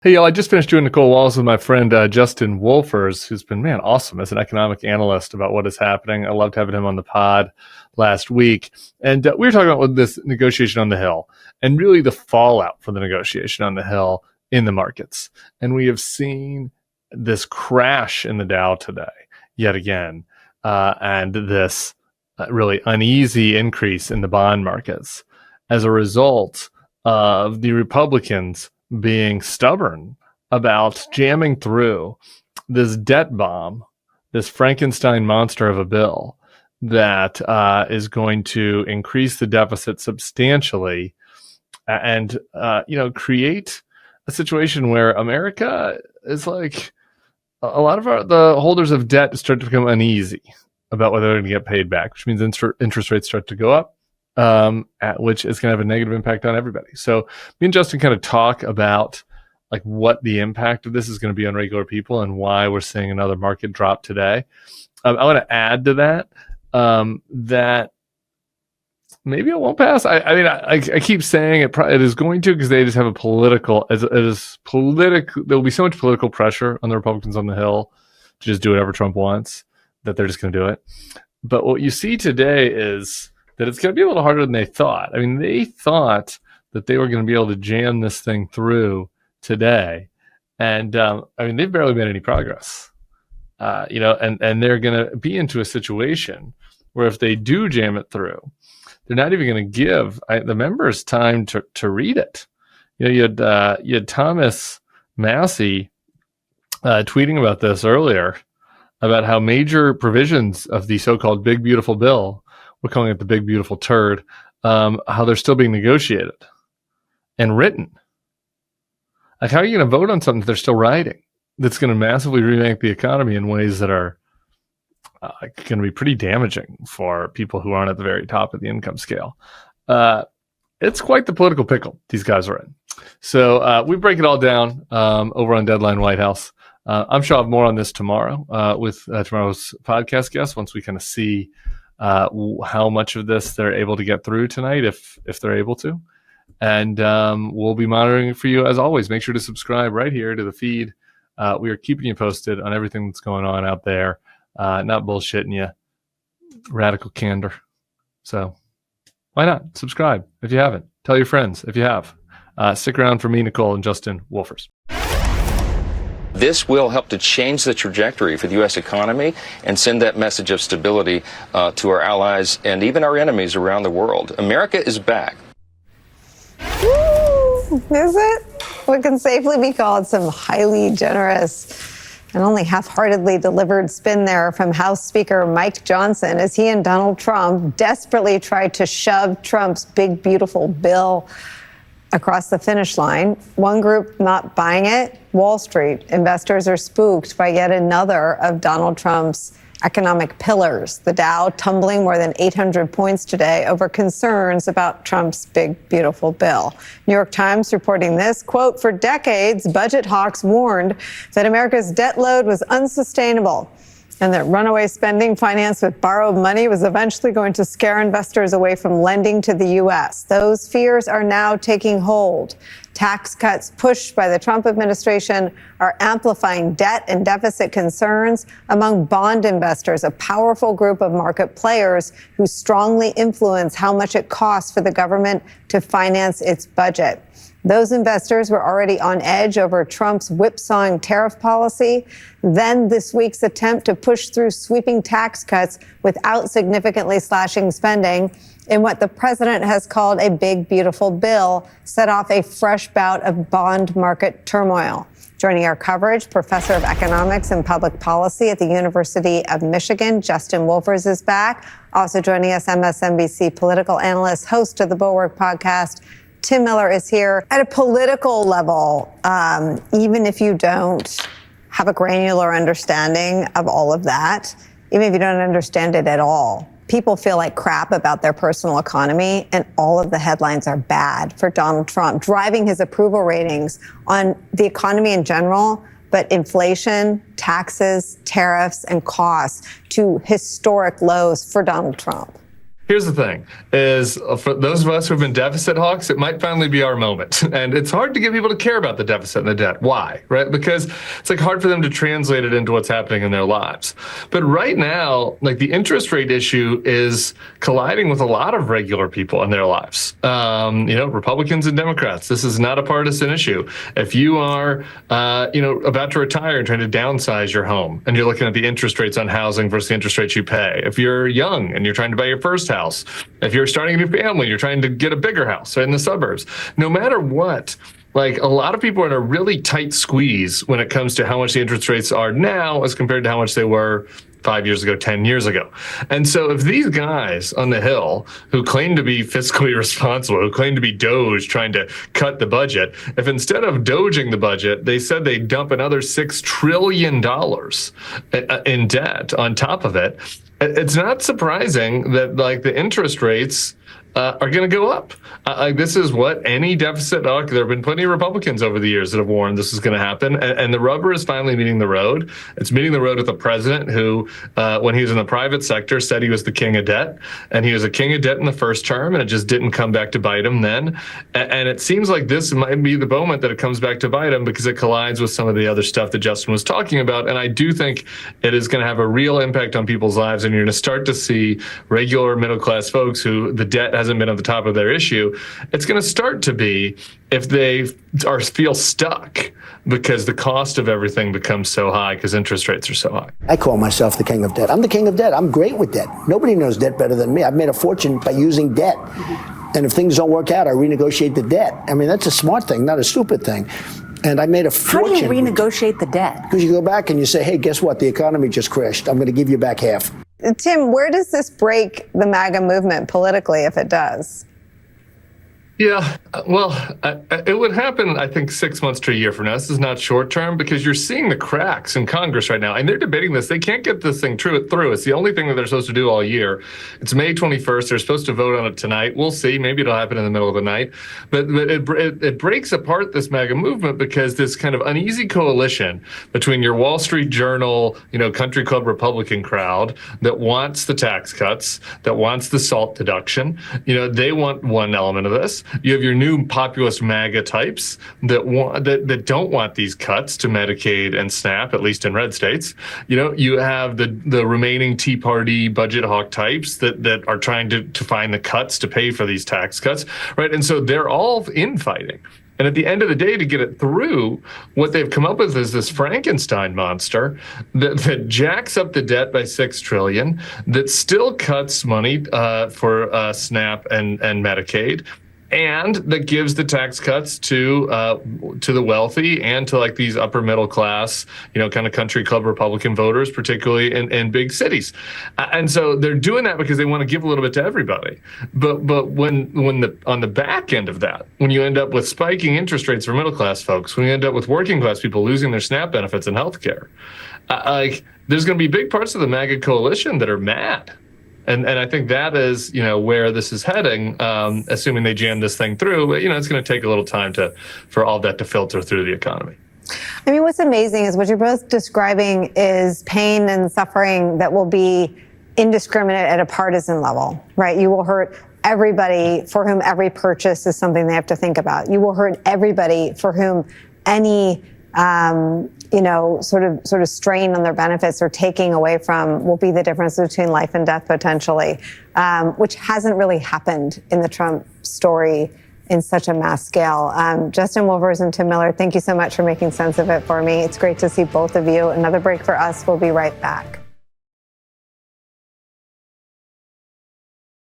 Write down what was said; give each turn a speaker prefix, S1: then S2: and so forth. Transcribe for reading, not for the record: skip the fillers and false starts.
S1: Hey, y'all, I just finished doing Nicole Walls with my friend Justin Wolfers, who's been, man, awesome as an economic analyst about what is happening. I loved having him on the pod last week. And we were talking about this negotiation on the Hill and really the fallout from the negotiation on the Hill in the markets. And we have seen this crash in the Dow today, yet again, and this really uneasy increase in the bond markets as a result of the Republicans being stubborn about jamming through this debt bomb, this Frankenstein monster of a bill that is going to increase the deficit substantially and create a situation where America is like a lot of the holders of debt start to become uneasy about whether they're going to get paid back, which means interest rates start to go up. Which is going to have a negative impact on everybody. So me and Justin kind of talk about like what the impact of this is going to be on regular people and why we're seeing another market drop today. I want to add to that that maybe it won't pass. I keep saying it is going to because they just have a political. There will be so much political pressure on the Republicans on the Hill to just do whatever Trump wants that they're just going to do it. But what you see today is that it's going to be a little harder than they thought. I mean, they thought that they were going to be able to jam this thing through today. And, they've barely made any progress, and they're going to be into a situation where if they do jam it through, they're not even going to give the members time to read it. You had Thomas Massey tweeting about this earlier about how major provisions of the so-called Big Beautiful Bill, we're calling it the Big Beautiful Turd, how they're still being negotiated and written. Like, how are you going to vote on something that they're still writing that's going to massively remake the economy in ways that are going to be pretty damaging for people who aren't at the very top of the income scale? It's quite the political pickle these guys are in. So we break it all down over on Deadline White House. I'm sure I'll have more on this tomorrow with tomorrow's podcast guest once we kind of see how much of this they're able to get through tonight, if they're able to. And we'll be monitoring it for you as always. Make sure to subscribe right here to the feed. We are keeping you posted on everything that's going on out there. Not bullshitting you. Radical candor. So why not subscribe if you haven't? Tell your friends if you have. Stick around for me, Nicole, and Justin Wolfers.
S2: This will help to change the trajectory for the U.S. economy and send that message of stability to our allies and even our enemies around the world. America is back.
S3: Woo, is it? What can safely be called some highly generous and only half-heartedly delivered spin there from House Speaker Mike Johnson as he and Donald Trump desperately tried to shove Trump's big, beautiful bill across the finish line. One group not buying it, Wall Street. Investors are spooked by yet another of Donald Trump's economic pillars. The Dow tumbling more than 800 points today over concerns about Trump's big, beautiful bill. New York Times reporting this, quote, for decades, budget hawks warned that America's debt load was unsustainable and that runaway spending financed with borrowed money was eventually going to scare investors away from lending to the U.S. Those fears are now taking hold. Tax cuts pushed by the Trump administration are amplifying debt and deficit concerns among bond investors, a powerful group of market players who strongly influence how much it costs for the government to finance its budget. Those investors were already on edge over Trump's whipsawing tariff policy. Then this week's attempt to push through sweeping tax cuts without significantly slashing spending in what the president has called a big, beautiful bill set off a fresh bout of bond market turmoil. Joining our coverage, professor of economics and public policy at the University of Michigan, Justin Wolfers is back. Also joining us, MSNBC political analyst, host of the Bulwark podcast, Tim Miller is here. At a political level, even if you don't have a granular understanding of all of that, even if you don't understand it at all, people feel like crap about their personal economy, and all of the headlines are bad for Donald Trump, driving his approval ratings on the economy in general, but inflation, taxes, tariffs, and costs to historic lows for Donald Trump.
S1: here's the thing, is for those of us who have been deficit hawks, it might finally be our moment. And it's hard to get people to care about the deficit and the debt. Why? Right? Because it's like hard for them to translate it into what's happening in their lives. But right now, like the interest rate issue is colliding with a lot of regular people in their lives. Republicans and Democrats. This is not a partisan issue. If you are, about to retire and trying to downsize your home, and you're looking at the interest rates on housing versus the interest rates you pay. If you're young and you're trying to buy your first house, if you're starting a new family, you're trying to get a bigger house in the suburbs, no matter what, like a lot of people are in a really tight squeeze when it comes to how much the interest rates are now as compared to how much they were 5 years ago, 10 years ago. And so if these guys on the Hill who claim to be fiscally responsible, who claim to be Doge trying to cut the budget, if instead of doging the budget, they said they'd dump another $6 trillion in debt on top of it, it's not surprising that like the interest rates are going to go up. This is what any deficit, there have been plenty of Republicans over the years that have warned this is going to happen. And the rubber is finally meeting the road. It's meeting the road with a president who, when he was in the private sector, said he was the king of debt. And he was a king of debt in the first term, and it just didn't come back to bite him then. And it seems like this might be the moment that it comes back to bite him because it collides with some of the other stuff that Justin was talking about. And I do think it is going to have a real impact on people's lives. And you're going to start to see regular middle-class folks who the debt hasn't been at the top of their issue. It's going to start to be if they feel stuck because the cost of everything becomes so high because interest rates are so high.
S4: I call myself the king of debt. I'm the king of debt. I'm great with debt. Nobody knows debt better than me. I've made a fortune by using debt. And if things don't work out, I renegotiate the debt. I mean, that's a smart thing, not a stupid thing. And I made a fortune.
S5: How do you renegotiate the debt?
S4: Because you go back and you say, hey, guess what? The economy just crashed. I'm going to give you back half.
S3: Tim, where does this break the MAGA movement politically if it does?
S1: Yeah, well, it would happen, I think, 6 months to a year from now. This is not short term because you're seeing the cracks in Congress right now, and they're debating this. They can't get this thing through. It's the only thing that they're supposed to do all year. It's May 21st. They're supposed to vote on it tonight. We'll see. Maybe it'll happen in the middle of the night. But it breaks apart this MAGA movement because this kind of uneasy coalition between your Wall Street Journal, country club Republican crowd that wants the tax cuts, that wants the SALT deduction. They want one element of this. You have your new populist MAGA types that don't want these cuts to Medicaid and SNAP, at least in red states. You have the remaining Tea Party budget hawk types that are trying to find the cuts to pay for these tax cuts, right? And so they're all infighting. And at the end of the day, to get it through, what they've come up with is this Frankenstein monster that jacks up the debt by $6 trillion, that still cuts money for SNAP and Medicaid, and that gives the tax cuts to the wealthy and to like these upper middle class, kind of country club Republican voters, particularly in big cities. And so they're doing that because they want to give a little bit to everybody. But when on the back end of that, when you end up with spiking interest rates for middle class folks, when you end up with working class people losing their SNAP benefits and health care, there's going to be big parts of the MAGA coalition that are mad. And I think that is, where this is heading, assuming they jam this thing through. But, it's going to take a little time for all that to filter through the economy.
S3: I mean, what's amazing is what you're both describing is pain and suffering that will be indiscriminate at a partisan level, right? You will hurt everybody for whom every purchase is something they have to think about. You will hurt everybody for whom any sort of strain on their benefits or taking away from will be the difference between life and death potentially, which hasn't really happened in the Trump story in such a mass scale. Justin Wolfers and Tim Miller, thank you so much for making sense of it for me. It's great to see both of you. Another break for us. We'll be right back.